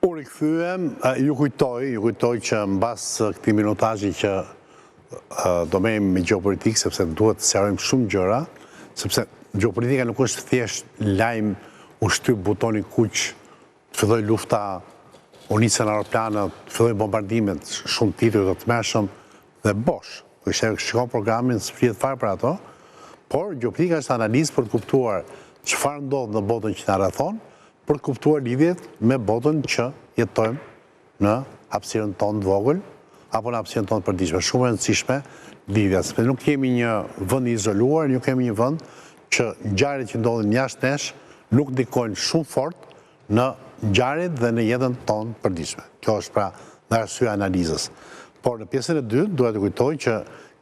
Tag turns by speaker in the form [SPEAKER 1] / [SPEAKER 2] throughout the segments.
[SPEAKER 1] Unë i këthyem, ju kujtoj që në basë këti minutazhi që do mejmë me geopolitikë, sepse duhet të sjarojmë shumë gjëra, sepse geopolitika nuk është thjesht lajmë u shtyp butoni kuq, të filloj lufta, u nisën aeroplanët, të filloj bombardimet, shumë titujt të tmerrshëm dhe bosh. Shikon programin, së flitet fare për ato, por geopolitika është analizë për të kuptuar çfarë ndodh në botën që na rrethon, për të kuptuar lidhjet me botën që jetojmë në hapësirën tonë të vogël, apo në hapësirën tonë të përditshme. Shumë e rëndësishme lidhja, sepse nuk kemi një vend i izoluar, nuk kemi një vend që ngjarjet që ndodhin jashtë nesh nuk ndikojnë shumë fort në ngjarjet dhe në jetën tonë të përditshme. Kjo është pra në arsye analizës. Por në pjesën e dytë duhet të kujtoj që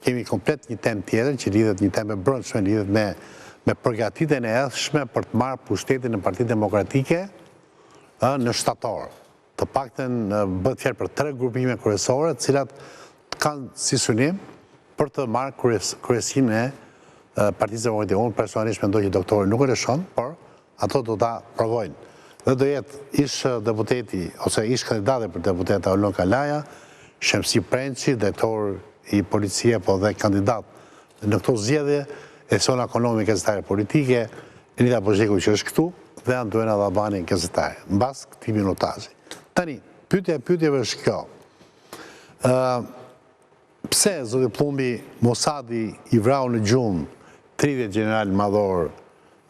[SPEAKER 1] kemi komplet një temë tjetër që lidhet një temë e brendshme, lidhet me përgatitjen e edhshme për të marrë pushtetin në Partinë Demokratike në shtator. Të paktën bëhet fjalë për 3 grupime kryesore, të cilat kanë si synim për të marrë kryesinë e Partisë Demokratike. Unë personalisht mendoj që doktori nuk e lëshon, por ato do ta provojnë. Dhe do jetë ish deputeti ose ish kandidate për deputet Aulon Kalaja, Shemsi Prençi, drejtor i policie, po dhe kandidat në këto zgjedhje, Esona Ekonomi, gazetare politike, Elida Bozheku që është këtu, dhe Anduena Dhabani, gazetare, mbas këtij minutazhi. Tani, pyetjeve është kjo. Pse, zoti Plumbi, Mosadi i vrau në gjumë 30 general madhor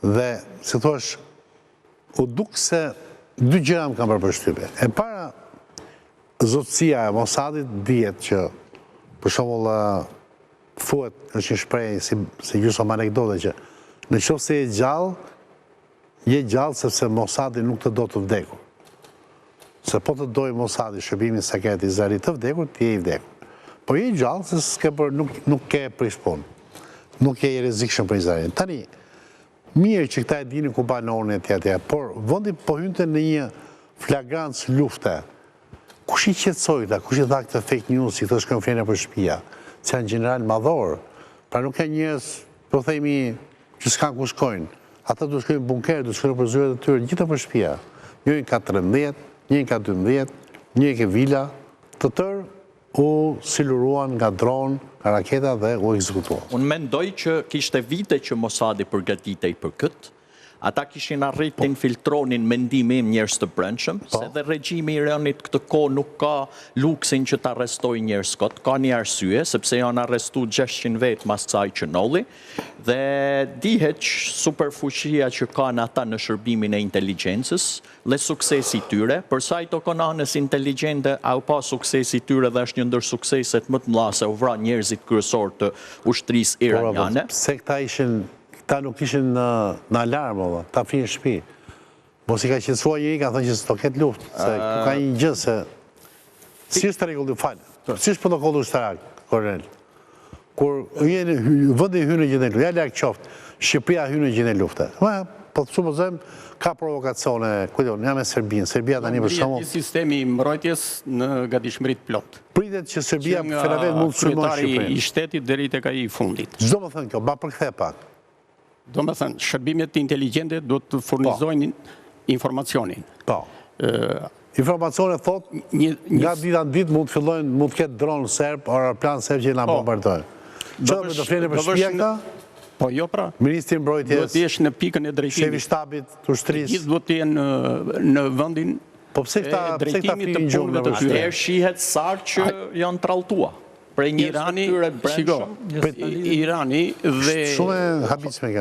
[SPEAKER 1] dhe, si thosh, u duk se 2 gjëra më kanë bërë përshtypje. E para, zotësia e Mosadit dihet që, për shembull, thuhet, është një shprehje si gjysmë anekdote që në qoftë se je gjallë sepse Mosadi nuk të do të vdekur. Se po të dojë Mosadi shërbimin sekret izraelit të vdekur, ti je i vdekur. Po je gjallë se nuk ke prish punë. Nuk je i rrezikshëm për Izraelin. Tani, mirë që këta e dinin ku banonin e tjetër, por vendi po hynte në një flagrancë lufte. Kush i qetësoi këta, kush i dha këtë fake news, si këto shkojnë flenë për shtëpia, që janë general madhor, pra nuk janë njerëz, po themi, që s'kan ku shkojnë. Ata du shkojnë bunker, du shkojnë për zyret e tyre, gjithë për shtëpia. Njëri ka 13, njëri ka 12, njëri ka vila, të tërë u siluruan nga dron, nga raketa dhe u ekzekutuan.
[SPEAKER 2] Unë mendoj që kishte vite që Mosadi përgatitej për këtë. Ata kishin arrit të infiltronin mendimin njerëz të brendshëm, se dhe regjimi i Iranit këtë kohë nuk ka luksin që të arrestoj njerëz kot, ka një arsye, sepse janë arrestu 600 vetë mas kësaj që nolli, dhe dihet që superfuqia që kanë ata në shërbimin e inteligjencës, dhe suksesi tyre, përsa i to kanë anës inteligjente, au pa suksesi tyre dhe është një ndër sukseset më të mëdha se u vran njerëzit kryesor të ushtrisë iraniane.
[SPEAKER 1] Pse ta nuk ishin në alarmë, ta finë shtëpi. Mos i ka qetësuar njëri, ka thënë që s'do ketë luftë, se ku ka një gjë se si është rregulli, si është protokolli ushtarak, Kornel? Kur vendi hyn në gjendje lufte, ja larg qoftë, Shqipëria hyn në gjendje lufte. Po supozojmë ka provokacione, kujton, jam me Serbinë. Serbia tani për shembull
[SPEAKER 3] sistemi i mbrojtjes në gatishmëri plot.
[SPEAKER 1] Pritet që Serbia felavet mund të sulmojë Shqipërinë.
[SPEAKER 3] I shtetit deri tek ai i fundit.
[SPEAKER 1] Çdo më thënë kjo, ba përkthe pak.
[SPEAKER 3] Do më thënë, shërbimet inteligente do të furnizojnë informacionin.
[SPEAKER 1] Po. Informacione thot, nga dita në ditë mund të fillojnë, mund të ketë dronë serb, aeroplan serb që na bombardojnë. Çfarë do flenë për shtëpia këta?
[SPEAKER 3] Po jo pra.
[SPEAKER 1] Ministri i Mbrojtjes.
[SPEAKER 3] Do të jesh në pikën e drejtimit.
[SPEAKER 1] Shefi i shtabit të ushtrisë.
[SPEAKER 3] Gjithë do të jenë në vendin
[SPEAKER 1] po pse këta
[SPEAKER 3] drejtimit të punëve të tyre.
[SPEAKER 2] Atëherë shihet sarë që janë tralltuar.
[SPEAKER 3] Irani dhe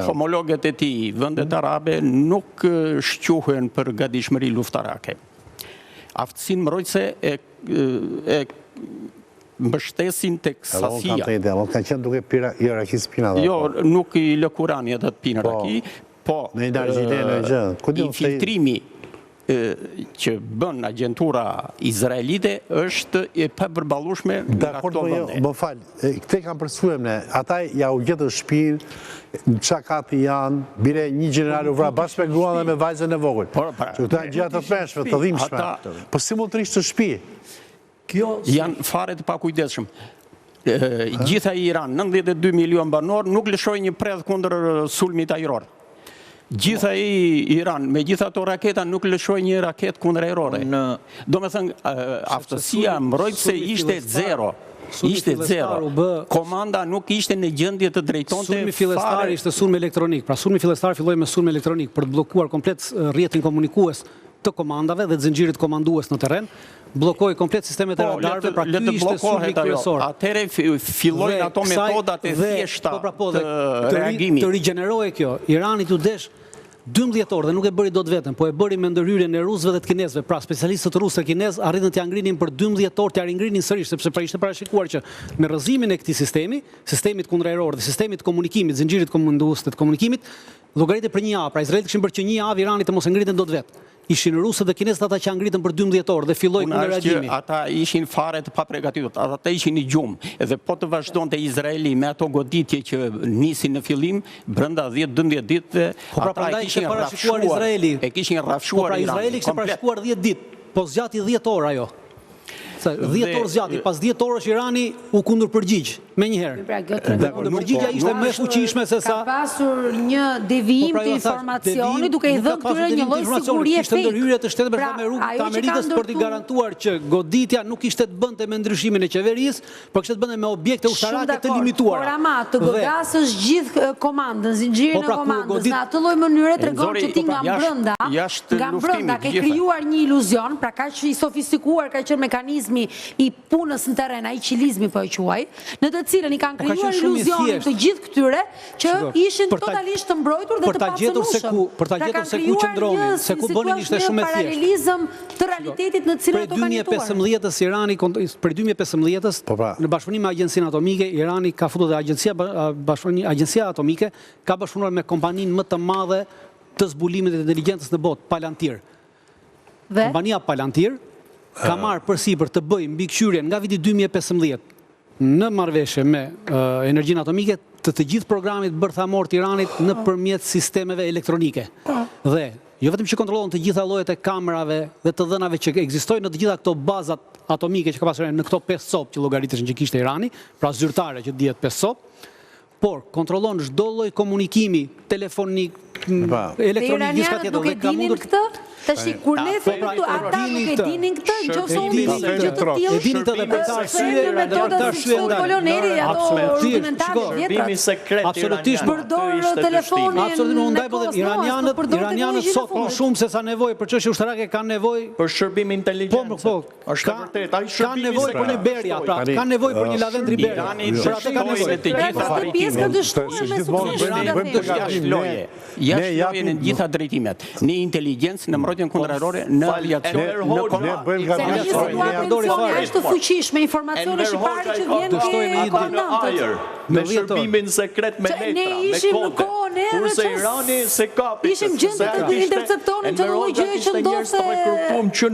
[SPEAKER 3] homologët e tij, vendet arabe, nuk shquhen për gatishmëri luftarake. Aftësinë mbrojtëse e mbështesin tek sasia.
[SPEAKER 1] Kanë qenë duke pirë Irakis pina.
[SPEAKER 3] Jo, nuk i lë Kurani atë të pinë Iraki, po infiltrimi që bën agjentura izraelite është e papërballueshme nga këto vende.
[SPEAKER 1] Më fal, këte kanë përshkruajmë ne, ata ja u gjetën shtëpinë, në çakati janë, bire një general u vra bashkë me gruan dhe me vajzën e vogël. Që këto janë gjëra të tmeshme, të dhimbshme. Po si mund të rishtë shtëpi?
[SPEAKER 3] Janë fare të pakujdesshëm. Gjitha Iran, 92 milion banor, nuk lëshoi një predh kundër sulmit ajror. Gjitha i Iran, me gjitha ato raketa nuk lëshoj një raket kundër erore. Do me thënë, aftësia mbrojtëse ishte zero. Ishte zero. Komanda nuk ishte në gjendje të drejtonte fare.
[SPEAKER 4] Sulmi fillestar ishte sulm elektronik. Pra sulmi fillestar filloi me sulm elektronik për të bllokuar komplet rrjetin komunikues të komandave dhe të zinxhirit komandues në terren. Bllokoi komplet sistemet e radarëve, pra ky ishte sulmi kryesor.
[SPEAKER 3] Atëre fillojnë ato metodat e thjeshta të reagimit.
[SPEAKER 4] Të rigjenerohej kjo. Irani u desh 12 orë dhe nuk e bëri dot vetëm, po e bëri me ndërhyrjen e rusëve dhe të kinezëve. Pra specialistët rusë e kinezë arritën t'ia ngrinin për 12 orë, t'ia ringrinin sërish, sepse pra ishte parashikuar që me rrëzimin e këtij sistemit kundëreror dhe sistemit të komunikimit, zinxhirit komandues të komunikimit, llogaritë për një javë. Pra Izraeli kishin bërë që një javë Irani të mos e ngriten dot vetë. Ishin rusët dhe kinezët ata që angritën për 12 orë dhe filloi kundërreagimi.
[SPEAKER 3] Ata ishin fare të paprigatitur, ata ishin i gjumë. Edhe po të vazhdonte Izraeli me ato goditje që nisin në fillim, brenda 10-12 ditë, ata e kishin rrafshuar Izraeli. E kishin rrafshuar Iranin.
[SPEAKER 4] Izraeli kishte parashikuar 10 ditë, po zgjati 10 orë ajo. 10 orë zgjati, pas 10 orësh Irani u kundërpërgjigj me njëherë. Kundërpërgjigja ishte më e fuqishme se sa
[SPEAKER 5] ka pasur një devijim të informacioni duke i dhënë këtyre një lloj sigurie
[SPEAKER 4] fake. Ishte ndërhyrje të Shtetit Bashkuar të Amerikës për t'i garantuar që goditja nuk ishte të bënte me ndryshimin e qeverisë, por kishte të bënte me objekte ushtarake të limituara.
[SPEAKER 5] Por ama të godasësh gjithë komandën, zinxhirin e komandës në atë lloj mënyre tregon që ti nga brenda ke krijuar një iluzion, pra kaq i sofistikuar ka qenë mekanizmi i punës në terren, ai qilizmi po e quaj, në të cilën i kanë krijuar iluzionin të gjithë këtyre që ishin totalisht të mbrojtur dhe të pasunshëm.
[SPEAKER 4] Për ta gjetur se ku qëndronin, se ku bënin ishte shumë e thjeshtë.
[SPEAKER 5] Paralelizëm të realitetit në të cilën ato kanë jetuar.
[SPEAKER 4] Për 2015-ës, në bashkëpunim me Agjencinë Atomike, Irani ka futur dhe Agjencia Atomike ka bashkëpunuar me kompaninë më të madhe të zbulimit të inteligjencës në botë, Palantir. Kompania Palantir ka marrë përsipër të bëjë mbikëqyrjen nga viti 2015 në marrëveshje me energjinë atomike të gjithë programit bërthamor të Iranit nëpërmjet sistemeve elektronike. Dhe jo vetëm që kontrollon të gjitha llojet e kamerave dhe të dhënave që ekzistojnë në të gjitha këto bazat atomike që ka pasur në këto 5 copë që llogariteshin që kishte Irani, pra zyrtare që dihet 5 copë, por kontrollon çdo lloj komunikimi telefonik, elektronik, gjithçka tjetër dhe ka mundur
[SPEAKER 5] këtë. Tash kur ne themi këtu ata nuk e dinin këtë, nëse u dinin gjë të tillë.
[SPEAKER 4] E dinin të dhe për të arsye
[SPEAKER 5] koloneri ato rudimentare
[SPEAKER 2] Shërbimi sekret
[SPEAKER 5] absolutisht përdor telefonin.
[SPEAKER 4] Absolutisht, iranianët sot më shumë se sa nevojë për çështje ushtarake kanë nevojë
[SPEAKER 2] për shërbim inteligjencë.
[SPEAKER 4] Po,
[SPEAKER 2] është vërtet, ai shërbimi
[SPEAKER 4] kanë nevojë për një Beria, pra kanë nevojë për një lavend Riberia.
[SPEAKER 3] Për atë kanë nevojë të gjitha në gjitha drejtimet, në inteligencë, në mbrojtjen kundërerore, në aviacion, në komandë.
[SPEAKER 5] Është fuqishme, informacione shqiptare që vjen ke komandantët.
[SPEAKER 2] Me shërbimin sekret me letra, me kode. Kurse Irani se kapi.
[SPEAKER 5] Ishim gjendë të interceptonin çdo lloj gjëje që ndodhte.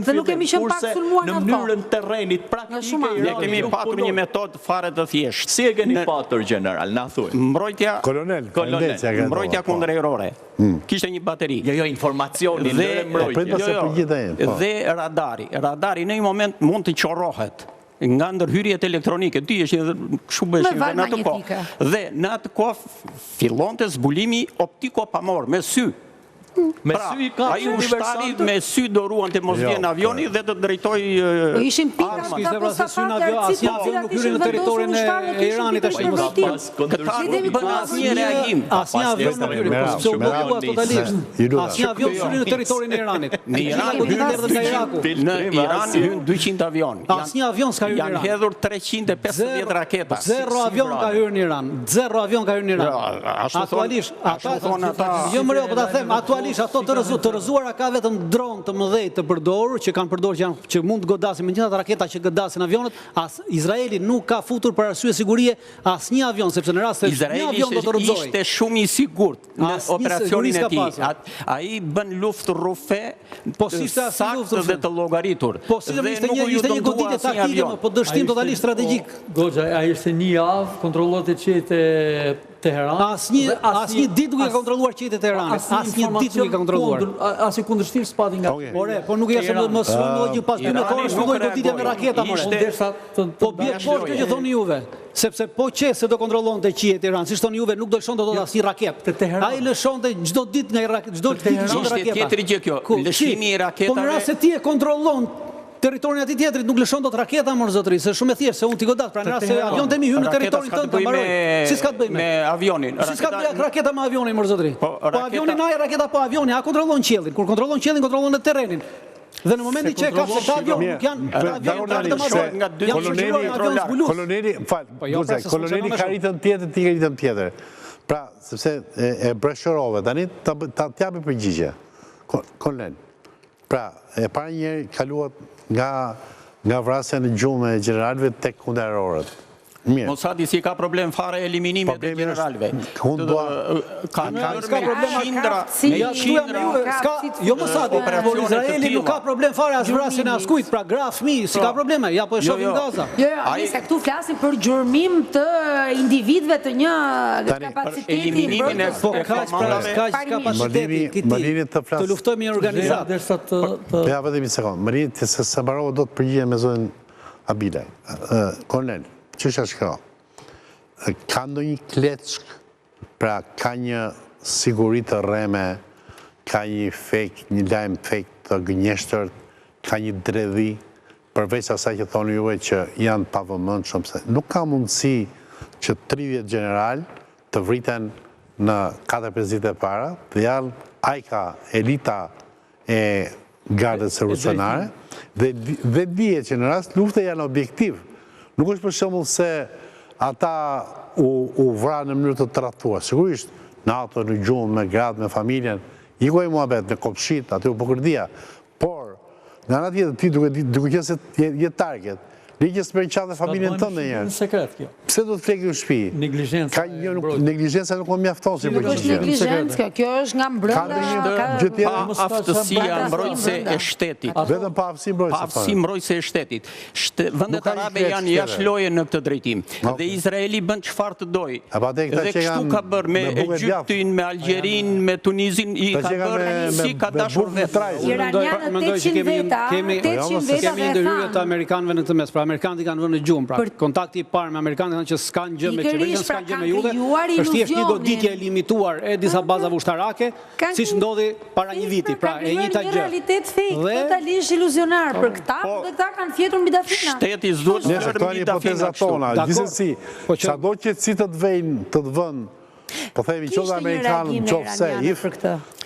[SPEAKER 5] Dhe nuk kemi qenë pak sulmuar
[SPEAKER 2] në mënyrën terrenit praktike.
[SPEAKER 3] Ne kemi patur një metodë fare të thjeshtë.
[SPEAKER 2] Si e keni patur general, na thuaj.
[SPEAKER 3] Mbrojtja
[SPEAKER 1] Kolonel
[SPEAKER 3] kundërerore. Kishte një bateri.
[SPEAKER 2] Jo, informacioni dhe mbrojtje.
[SPEAKER 3] Dhe radari në një moment mund të qorrohet nga ndërhyrjet elektronike, ti është kështu bëshin në atë kohë. Dhe në atë kohë fillonte zbulimi optiko-pamor me sy. Pra, ai ushtari me sy do ruan të mos vjen avioni dhe të drejtoj
[SPEAKER 5] ishin pika
[SPEAKER 4] asnjë avion nuk hyrë në territorin e Iranit tash mos
[SPEAKER 3] bën asnjë reagim.
[SPEAKER 4] Asnjë avion nuk hyrë, sepse u bllokua totalisht. Asnjë avion hyri në territorin e Iranit.
[SPEAKER 3] Në Iran erdhën nga Iraku. Në Iran hyn 200 avion.
[SPEAKER 4] Asnjë avion s'ka hyrë në Iran.
[SPEAKER 3] Janë hedhur 350 raketa.
[SPEAKER 4] Zero avion ka hyrë në Iran. Zero avion ka hyrë në Iran.
[SPEAKER 3] Aktualisht, ata
[SPEAKER 4] jo më po ta them, aktualisht ato të rrëzuara ka vetëm dron të mëdhej të përdorur që kanë përdorur që mund të godasin me gjithë ato raketa që godasin avionët. Izraeli nuk ka futur për arsye sigurie asnjë avion, sepse në rast se një avion do të rrëzojë.
[SPEAKER 3] Ishte shumë i sigurt në operacionin e tij. Ai bën luftë rrufe,
[SPEAKER 4] po si ishte
[SPEAKER 3] saktë dhe të llogaritur.
[SPEAKER 4] Po si ishte një goditje taktike, po dështim totalisht strategjik.
[SPEAKER 6] Goxha, ai ishte një javë, kontrollorët e qetë Teheran.
[SPEAKER 4] Asnjë ditë nuk e ka kontrolluar qytetin e Teheranit. Asnjë ditë nuk e ka kontrolluar.
[SPEAKER 6] Asnjë kundërshtim s'pati nga.
[SPEAKER 4] Ore, po nuk e ka mos një pas 12 orë shkoi goditja me raketa more. Po bie poshtë që thoni juve. Sepse po qesë do kontrollonte qiejt e Tiranës, si thoni juve, nuk do lëshonte dot asnjë raketë. Ai lëshonte çdo ditë nga çdo ditë nga raketa.
[SPEAKER 3] Tjetër gjë kjo, lëshimi i raketave.
[SPEAKER 4] Po në rast se ti e kontrollon territorin aty tjetrit, nuk lëshon dot raketa më zotëri, se shumë e thjeshtë, se unë ti godat, pra në rast se avion temi hyn në territorin tënd të mbaroj. Si s'ka të bëjë
[SPEAKER 3] me avionin?
[SPEAKER 4] Si s'ka të bëjë raketa me avionin më zotëri? Po avionin ai, raketa po avioni, a kontrollon qiellin. Kur kontrollon qiellin, kontrollon edhe terrenin. Dhe në momentin që ka se avion, nuk janë
[SPEAKER 1] koloneli ka ritën tjetër, ti ka ritën tjetër. Pra, sepse e breshërove, tani ta t'japi përgjigje. Kolonel. Pra, e para njerë kaluat nga vrasja në gjumë e generalve tek kunderorët.
[SPEAKER 3] Mosadi si ka problem fare eliminimit e generalve. Ka
[SPEAKER 4] jo Mosadi, por Izraeli nuk ka problem fare as vrasjen e askujt, pra gra fëmijë, si ka probleme, ja po e shohim Gaza.
[SPEAKER 5] Jo, se këtu flasim për gjurmim të individëve të një kapaciteti.
[SPEAKER 3] Eliminimin e
[SPEAKER 4] kapaciteti të luftojmë një organizatë.
[SPEAKER 1] Ja, vetëm një sekond, më rinit se se barova do të përgjigje me zonën Abilaj. Kolonel, çështja është kjo. Ka ndonjë kleçk, pra ka një siguri të rreme, ka një një lajm fake të gënjeshtër, ka një dredhi, përveç asaj që thoni juve që janë pavëmendshëm, se nuk ka mundësi që 30 general të vriten në 4-5 ditë e para, dhe janë ajka elita e gardës revolucionare, dhe dije që në rast lufte janë objektiv. Nuk është për shembull se ata u vranë në mënyrë të tradhtuar. Sigurisht, NATO në gjumë, me gratë, me familjen, i kuaj muhabet, me kopshit, aty u pokërdia. Por, nga ana tjetër, ti duke qenë se je target, ligjës për qatë dhe familjen tënde njerë.
[SPEAKER 6] Sekret kjo.
[SPEAKER 1] Pse do të flekë në shtëpi?
[SPEAKER 6] Neglizhenca.
[SPEAKER 1] Neglizhenca nuk më mjafton si
[SPEAKER 5] Nuk është neglizhencë, kjo është nga mbrënda.
[SPEAKER 3] Aftësia mbrojtëse e shtetit.
[SPEAKER 1] Vetëm pa aftësi mbrojtëse.
[SPEAKER 3] Aftësi mbrojtëse e shtetit. Vendet arabe janë jashtë loje në këtë drejtim. Dhe Izraeli bën çfarë të dojë. Dhe kështu ka bërë me Egjiptin, me Algjerin, me Tunizin, i ka bërë si ka dashur vetë.
[SPEAKER 5] Iranianët 800 veta, 800 veta
[SPEAKER 4] kemi ndërhyrje të amerikanëve në këtë mes. Pra amerikanët kanë vënë në gjumë, pra kontakti i parë me amerikanët kanë që s'kan gjë me qeverisjen, s'kan gjë me juve. Është thjesht një goditje e limituar e disa bazave ushtarake, siç ndodhi para një viti, pra e njëjta gjë.
[SPEAKER 5] Një realitet fake, totalisht iluzionar për këta, dhe këta kanë fjetur mbi dafina.
[SPEAKER 3] Shteti s'duhet të
[SPEAKER 1] shërë mbi dafina tona. Gjithsesi, çdo qetësi të të vënë, po themi qoftë amerikanë, qoftë se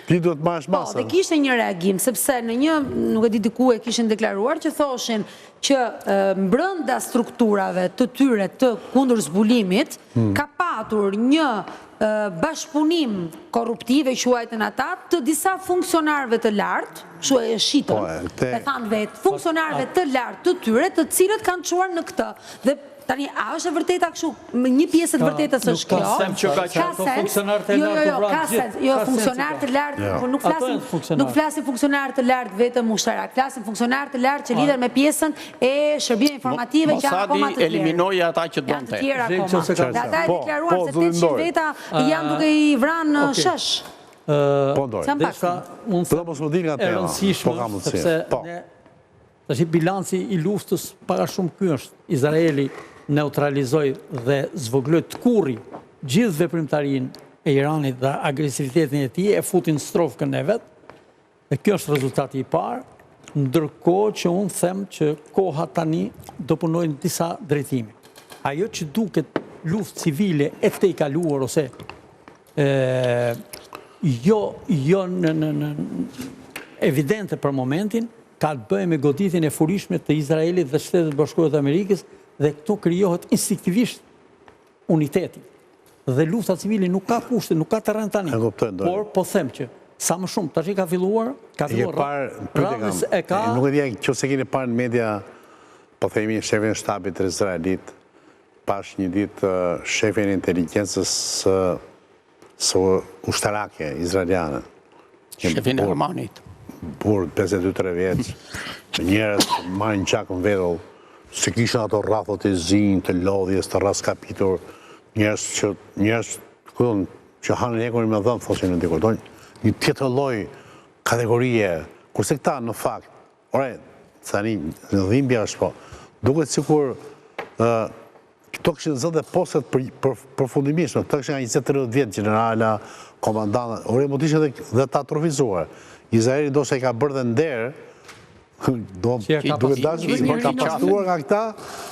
[SPEAKER 1] ti duhet marrësh masën.
[SPEAKER 5] Po, dhe kishte një reagim, sepse në një, nuk e di diku e kishin deklaruar, që thoshin që mbrënda strukturave të tyre të kundër zbulimit, ka patur një bashkëpunim korruptive, quajtën ata, të disa funksionarëve të lartë, shu e shitën, e thanë vetë, funksionarëve të lartë të tyre, të cilët kanë çuar në këtë. Dhe tani, a është e vërteta kështu? Një pjesë të vërtetës është kjo. Ka sens. Jo, funksionar të lartë, nuk flasim funksionar të lartë vetëm ushtarak, flasim funksionar të lartë që lidhen me pjesën e shërbime informative që janë akoma të tjerë.
[SPEAKER 3] Mosadi eliminoi ata që donte.
[SPEAKER 5] Janë të tjerë akoma. Dhe ata e deklaruar se 800 veta janë duke i vranë shesh.
[SPEAKER 1] Po ndorë.
[SPEAKER 6] E rëndësishme, sepse tash bilanci i luftës para shumë ky është. Izraeli neutralizoi dhe zvogloi të kurri gjithë veprimtarinë e Iranit dhe agresivitetin e tij, e futin strofkën e vet. Dhe kjo është rezultati i parë, ndërkohë që unë them që koha tani do punojnë disa drejtime. Ajo që duket luftë civile e të i kaluar ose jo në evidente për momentin, ka të bëjë me goditjen e furishme të Izraelit dhe Shtetit Bashkuar të Amerikës, dhe këto krijohet instinktivisht uniteti. Dhe lufta civile nuk ka kushte, nuk ka terren tani. Por po them që sa më shumë tash ka filluar
[SPEAKER 1] radhës e ka. Nuk e di nëse keni parë në media, po themi shefin e shtabit të Izraelit, pash një ditë shefin e inteligjencës së ushtarake izraeliane.
[SPEAKER 3] Shefin e Armanit.
[SPEAKER 1] Burë 52-3 vjeç, njerëz marrin qakën vetull, se kishin ato rrafot e zinj, të lodhjes, të raskapitur, njerëz Këllon, që hanë Ekorin me dhëmë, thoshin në dikur, një tjetër lloj kategorie, kurse këta në fakt, tani, në dhimbja është po, duket sikur këto këshin zënë dhe postet përfundimisht, këto këshin nga 20-30 vjetë, generala, komandantë, më të ishe dhe ta atrofizuar. Izraeli do se i ka bërë dhe nderë, duke dashë ka pastuar nga këta,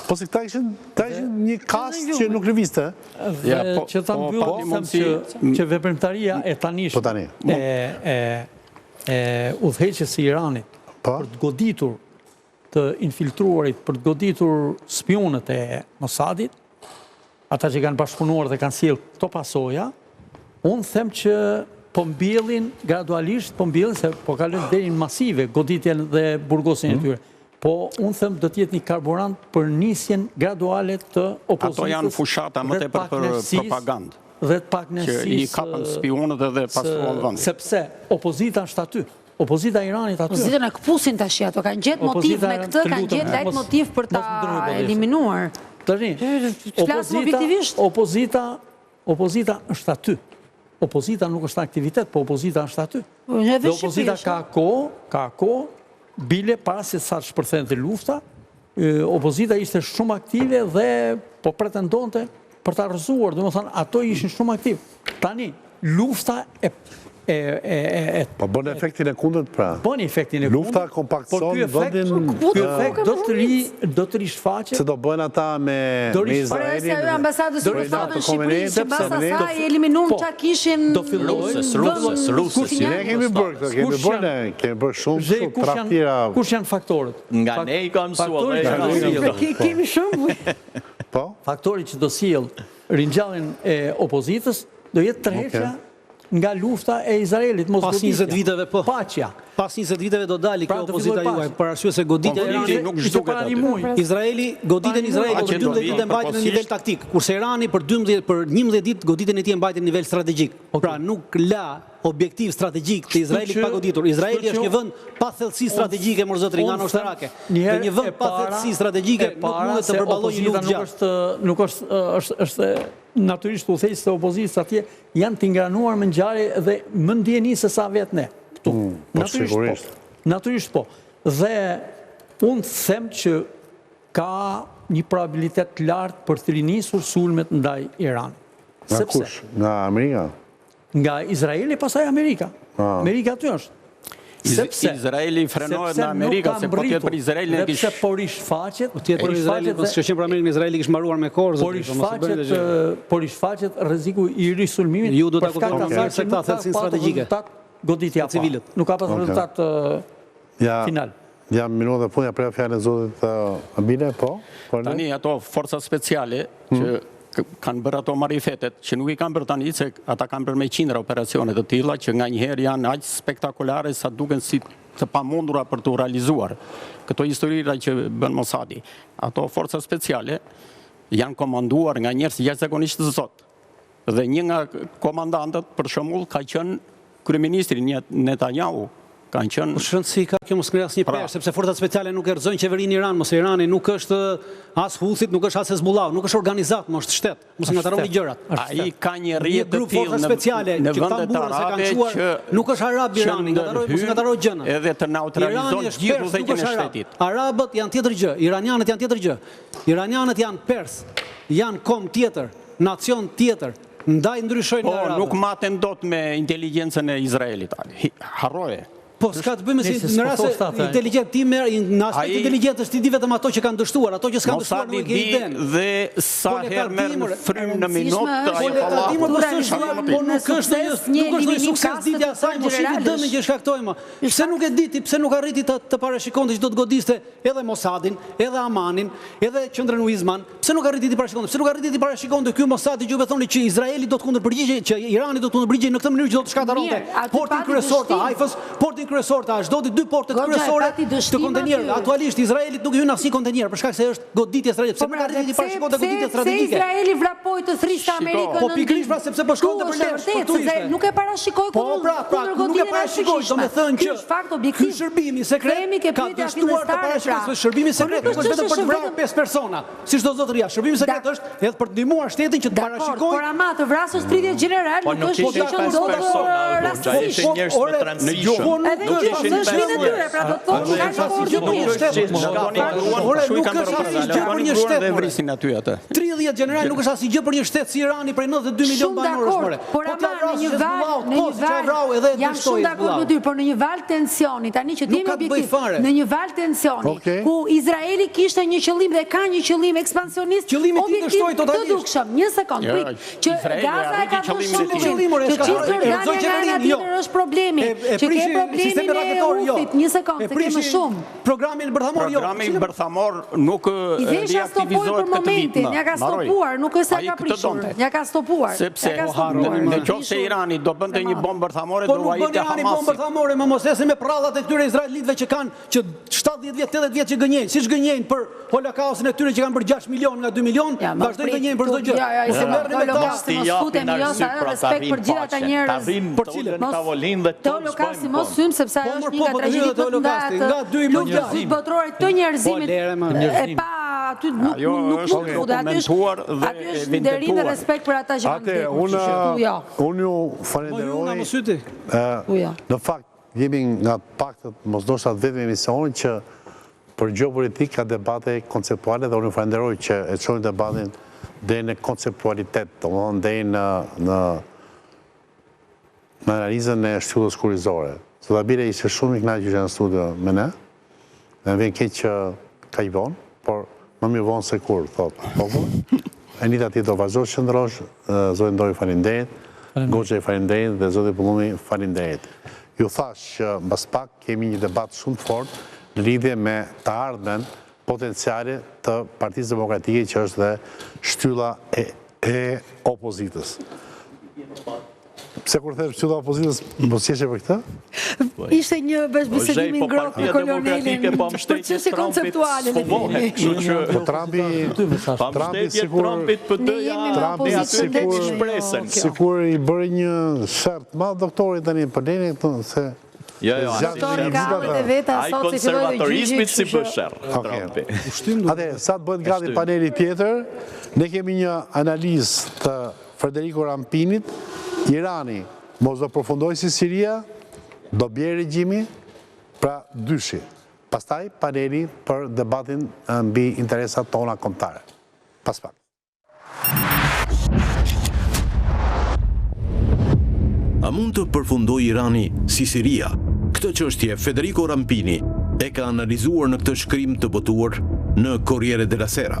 [SPEAKER 1] po se këta ishin një kast që nuk reviste.
[SPEAKER 6] Që ta mbyllë, që veprimtaria e tanisht udhëheqjes së Iranit për të goditur të infiltruarit, për të goditur spionët e Mossadit, ata që kanë bashkëpunuar dhe kanë sjellë këto pasoja, unë them që po mbjellin gradualisht, se po kalojnë deri në masive, goditjen dhe burgosin e tyre. Po unë them do të jetë një karburant për nisjen graduale të opozitës.
[SPEAKER 3] Ato janë fushata më tepër për propagandë.
[SPEAKER 6] Dhe të pakënaqësisë.
[SPEAKER 3] Që i kapën spionët edhe pastruan vendin.
[SPEAKER 6] Sepse opozita është aty. Opozita e Iranit aty.
[SPEAKER 5] Opozita në këpusin tash ato, kanë gjetë motiv me këtë, kanë gjetë lejt motiv për ta eliminuar.
[SPEAKER 6] Tani, opozita është aty. Opozita nuk është aktivitet, po opozita është aty. Dhe opozita ka kohë, bile para se sa të shpërthente lufta, opozita ishte shumë aktive dhe po pretendonte për ta rrëzuar, dhe më thënë, ato ishin shumë aktive. Tani, lufta
[SPEAKER 1] po bën efektin e kundët pra.
[SPEAKER 6] Bën efektin e kundët.
[SPEAKER 1] Lufta kompaktson vendin.
[SPEAKER 6] Ky efekt do të rishfaqet.
[SPEAKER 1] Se do bëjnë ata me Izraelin.
[SPEAKER 5] Por se ambasadës së Shqipërisë që mbas asaj eliminuan çka kishin
[SPEAKER 2] rusës.
[SPEAKER 1] Ne kemi bërë shumë tradhira.
[SPEAKER 6] Kush janë faktorët?
[SPEAKER 2] Nga ne i ka mësuar.
[SPEAKER 5] Kemi shembuj.
[SPEAKER 1] Po.
[SPEAKER 6] Faktori që do sjell ringjalljen e opozitës do jetë tërheqja nga lufta e Izraelit,
[SPEAKER 4] pas 20 viteve po.
[SPEAKER 6] Paqja.
[SPEAKER 4] Pas 20 viteve do dali kjo opozita juaj, për arsye se goditja e Iranit
[SPEAKER 3] nuk zhduket aty.
[SPEAKER 4] Izraeli, goditën Izraelit për 12 ditë mbajtën në nivel taktik, kurse Irani për 11 ditë goditën e tij mbajtën në nivel strategjik. Pra nuk la objektiv strategjik të Izraelit pa goditur. Izraeli është një vend pa thellësi strategjike morzotri nga ana ushtarake. Dhe një vend pa thellësi strategjike nuk mund të përballojë një luftë gjatë.
[SPEAKER 6] Nuk është natyrisht udhëheqësit e opozitës atje janë të ingranuar me ngjarje dhe më ndjeni se sa vetë ne. Natyrisht po. Dhe unë them që ka një probabilitet lartë për të rinisur sulmet ndaj Iranit.
[SPEAKER 1] Nga kush? Nga Amerika?
[SPEAKER 6] Nga Izraeli, pastaj Amerika. Amerika aty është.
[SPEAKER 3] Izraeli frenohet në Amerika, se po tjetë për Izraelin e kishë...
[SPEAKER 6] Por ishfaqet...
[SPEAKER 4] Po tjetë për Izraelin, po s'këshim për Amerikën, Izraeli kishë maruar me korë...
[SPEAKER 6] Por ishfaqet rreziku i risulmimit...
[SPEAKER 4] Ju do të kuptoni se këta thellësinë strategjike.
[SPEAKER 6] Goditja pa. Nuk ka pas rezultat final.
[SPEAKER 1] Jam minuta punja preja fjallën e zotit Abile, po?
[SPEAKER 3] Tani ato forcat speciale që kanë bërë ato marifetet, që nuk i kanë bërë tani, se ata kanë bërë me qindra operacionet të tilla, që nga njëherë janë aq spektakolare sa duken si të pamundura për të realizuar. Këto historira që bën Mossadi. Ato forcat speciale janë komanduar nga njerëz jashtëzakonisht të zot. Dhe një nga komandantët, për shembull, ka qenë kryeministri Netanyahu. Kanë qenë...
[SPEAKER 4] Shëndësi ka kjo mos ngre asnjë peshë, sepse forcat speciale nuk e rrëzojnë qeverinë Iran, mos Irani nuk është as Houthit, nuk është as Hezbollah, nuk është organizat, mos është shtet. Mos ngataroni gjërat.
[SPEAKER 3] Ai ka një rrjet të
[SPEAKER 4] tillë në vendet arabe që nuk është arab Irani, mos ngataroj gjëna.
[SPEAKER 3] Edhe të neutralizojnë gjithë udhëheqjen e shtetit.
[SPEAKER 4] Arabët janë tjetër gjë, iranianët janë tjetër gjë. Iranianët janë pers, janë kom tjetër, nacion tjetër. Ndaj ndryshojnë nga arabët.
[SPEAKER 3] Nuk maten dot me inteligjencën e Izraelit. Harroje.
[SPEAKER 4] Po, s'ka të bëjmë si në rase inteligent ti merë, në aspekt inteligent është ti di vetëm ato që kanë dështuar, ato që s'kanë dështuar nuk e ke iden.
[SPEAKER 3] Dhe sa herë merë frymë në minutë,
[SPEAKER 4] po nuk është një sukses ditja asaj, mos shifi dëmin që shkaktojmë. Pse nuk e diti, pse nuk arriti të parashikonte që do të godiste edhe Mossadin, edhe Amanin, edhe qendrën Uizman, pse nuk arriti të parashikonte, pse nuk arriti të parashikonte ky Mossadi që ju thoni që Izraeli do të kundërpërgjigjej, që Irani do të kundërpërgjigjej në këtë mënyrë që do të shkataronte portin kryesor të Haifës, portin kryesor ta, çdo ditë 2 portet kryesore të kontenierëve. Aktualisht Izraelit nuk hyn asnjë kontenier për shkak se është goditje strategjike. Pse nuk arrin të parashikohet goditje strategjike?
[SPEAKER 5] Se Izraeli vrapoi të thrisë Amerikën.
[SPEAKER 4] Po pikërisht pra sepse po shkonte për lehtë.
[SPEAKER 5] Nuk e parashikoi
[SPEAKER 4] kundër nuk e parashikoi, domethënë që
[SPEAKER 5] fakt objektiv.
[SPEAKER 4] Ky shërbimi sekret ka dështuar të parashikohet. Shërbimi sekret nuk është vetëm për të vrarë 5 persona, si çdo zotëria. Shërbimi sekret është edhe për të ndihmuar shtetin që të parashikojë.
[SPEAKER 5] Por ama të vrasësh 30 general nuk është gjë që ndodh rastësisht.
[SPEAKER 3] Në gjuhën
[SPEAKER 5] edhe nuk është shpinë tyre, pra do të thotë ka një
[SPEAKER 3] koordinim.
[SPEAKER 4] 30 general nuk është asnjë gjë për një shtet si Irani prej 92 milion banorësh more.
[SPEAKER 5] Por ama në një val, jam shumë dakord me ty, por në një val tensioni, tani që jemi objektiv, në një val tensioni ku Izraeli kishte një qëllim dhe ka një qëllim ekspansionist, objektiv të dukshëm. Një sekond, që Gaza e ka bërë shumë qëllim, që Cisjordania është problemi, që ke problemin e Ufit, një sekond, se ke më shumë.
[SPEAKER 4] Programin bërthamor, jo.
[SPEAKER 3] Programin bërthamor nuk reaktivizohet këtë vit.
[SPEAKER 5] Ja ka stopuar, nuk është se ka prishur. Ja ka stopuar.
[SPEAKER 3] Sepse në qoftë se Irani do bënte një bombë bërthamore, do uajte Hamasin.
[SPEAKER 4] Bombë bërthamore, më mos ese me prallat e këtyre izraelitëve që kanë që 70 vjet, 80 vjet që gënjejnë, siç gënjejnë për holokaustin e tyre që kanë për 6 milion nga 2 milion, vazhdojnë gënjejnë për çdo gjë.
[SPEAKER 5] Se merrni me ta, respekt për gjithë ata njerëz.
[SPEAKER 2] Për cilën tavolinë dhe
[SPEAKER 5] të holokausti mos sym sepse ajo është një nga tragjeditë më të mëdha luftës botërore të njerëzimit. E pa aty nuk është
[SPEAKER 3] dokumentuar dhe
[SPEAKER 5] evidentuar dhe respekt për ata që kanë vdekur.
[SPEAKER 1] Unë ju falenderoj. Në fakt, jemi nga paktët mos ndoshta vetëm emisionin që për gjeopolitik ka debate konceptuale dhe unë ju falenderoj që e çojnë debatin deri në konceptualitet, domethënë deri në analizën e shtyllës kurizore. Zotabile ishte shumë i kënaqur që në studio me ne. Dhe vjen keq që ka i vonë, por më mirë vonë se kur, thotë populli. Enita ti do vazhdosh qëndrosh, zoti Ndori falenderit, Goxha i falenderit dhe zoti Pullumi falenderit. Ju thash që mbas pak kemi një debat shumë të fortë në lidhje me të ardhmen potenciale të Partisë Demokratike që është dhe shtylla e opozitës. Pse kur them shtylla e opozitës, mos qeshe për këtë?
[SPEAKER 5] Ishte një bashkëbisedim i ngrohtë me kolonelin. Për çështje konceptuale.
[SPEAKER 1] Trumpi sikur i bëri një shert madh doktorit tani për deni këtu se
[SPEAKER 2] ai konservatorizmit si bësher.
[SPEAKER 1] Ate, sa të bëhet gati paneli tjetër, ne kemi një analizë të Federico Rampinit. Irani mos do përfundoj si Siria, do bjerë regjimi, pra dyshi. Pastaj paneli për debatin mbi interesat tona kombëtare. Pas pak.
[SPEAKER 7] A mund të përfundoj Irani si Siria? Këtë çështje Federico Rampini e ka analizuar në këtë shkrim të botuar në Corriere della Sera.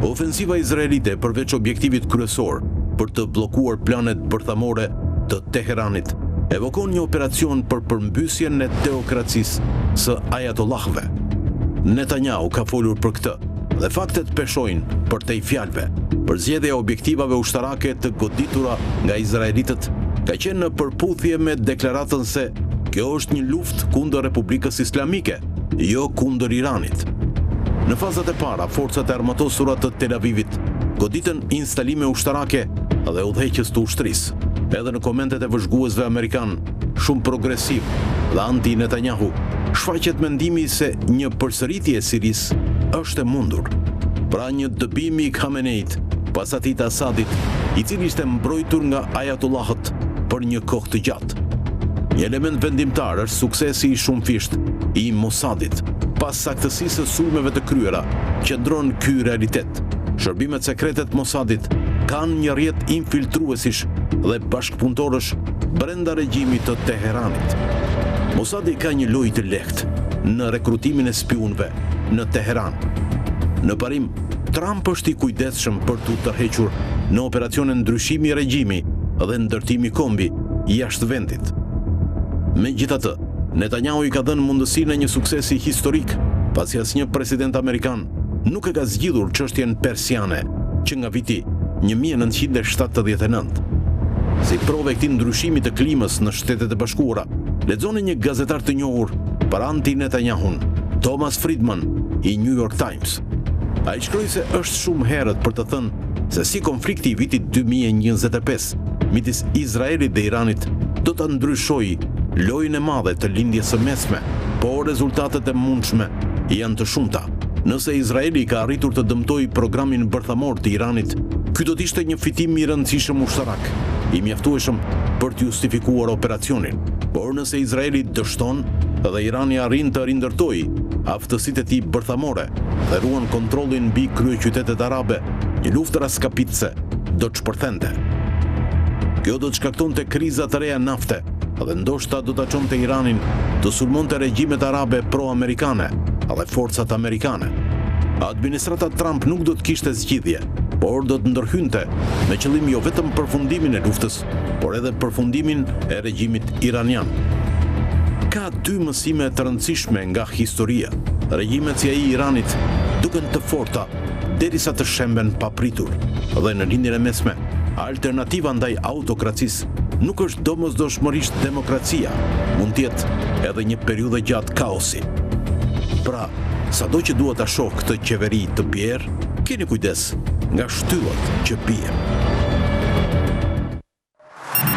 [SPEAKER 7] Ofensiva izraelite përveç objektivit kryesor për të bllokuar planet bërthamore të Teheranit evokon një operacion për përmbysjen e teokracisë së ajatollahëve. Netanyahu ka folur për këtë dhe faktet peshojnë për tej fjalëve. Përzgjedhja e objektivave ushtarake të goditura nga izraelitët ka qenë në përputhje me deklaratën se kjo është një luftë kundër Republikës Islamike, jo kundër Iranit. Në fazat e para, forcat e armatosura të Tel Avivit goditën instalime ushtarake dhe udhëheqjes të ushtrisë. Edhe në komentet e vëzhguesve amerikan, shumë progresiv dhe anti-Netanyahu, shfaqet mendimi se një përsëritje e Sirisë është e mundur. Pra një dëbimi i Khameneit pas atit Asadit, i cili ishte mbrojtur nga ajatollahët për një kohë të gjatë. Një element vendimtar është suksesi i shumëfisht i Mossadit. Pas saktësisë së sulmeve të kryera, qëndron ky realitet. Shërbimet sekrete të Mossadit kanë një rrjet infiltruesish dhe bashkëpunëtorësh brenda regjimit të Teheranit. Mossadi ka një lojë të lehtë në rekrutimin e spionëve në Teheran. Në parim, Trump është i kujdesshëm për të tërhequr në operacione ndryshimi regjimi dhe ndërtimi kombi jashtë vendit. Megjithatë, Netanyahu i ka dhënë mundësinë e një suksesi historik, pasi asnjë president amerikan nuk e ka zgjidhur çështjen persiane që nga viti 1979. Si provë e këtij ndryshimi të klimës në Shtetet e Bashkuara, lexoni një gazetar të njohur për anti-Netanyahun, Thomas Friedman i New York Times. Ai shkroi se është shumë herët për të thënë se si konflikti i vitit 2025 midis Izraelit dhe Iranit do ta ndryshojë lojën e madhe të lindjes së mesme, por rezultatet e mundshme janë të shumta. Nëse Izraeli ka arritur të dëmtojë programin bërthamor të Iranit, ky do të ishte një fitim i rëndësishëm ushtarak, i mjaftueshëm për të justifikuar operacionin. Por nëse Izraeli dështon dhe Irani arrin të rindërtojë aftësitë e tij bërthamore dhe ruan kontrollin mbi kryeqytetet arabe, një luftë raskapitëse do të shpërthente. Kjo do të shkaktonte kriza të reja nafte dhe ndoshta do ta çonte Iranin të sulmonte regjimet arabe pro-amerikane dhe forcat amerikane. Administrata Trump nuk do të kishte zgjidhje, por do të ndërhynte me qëllim jo vetëm përfundimin e luftës, por edhe përfundimin e regjimit iranian. Ka dy mësime të rëndësishme nga historia. Regjimet si ai i Iranit duken të forta derisa të shemben papritur, dhe në lindjen e mesme, alternativa ndaj autokracisë nuk është domosdoshmërisht demokracia, mund të jetë edhe një periudhë gjatë kaosi. Pra, sado që dua ta shoh këtë qeveri të bjerë, keni kujdes nga shtyllat që bie.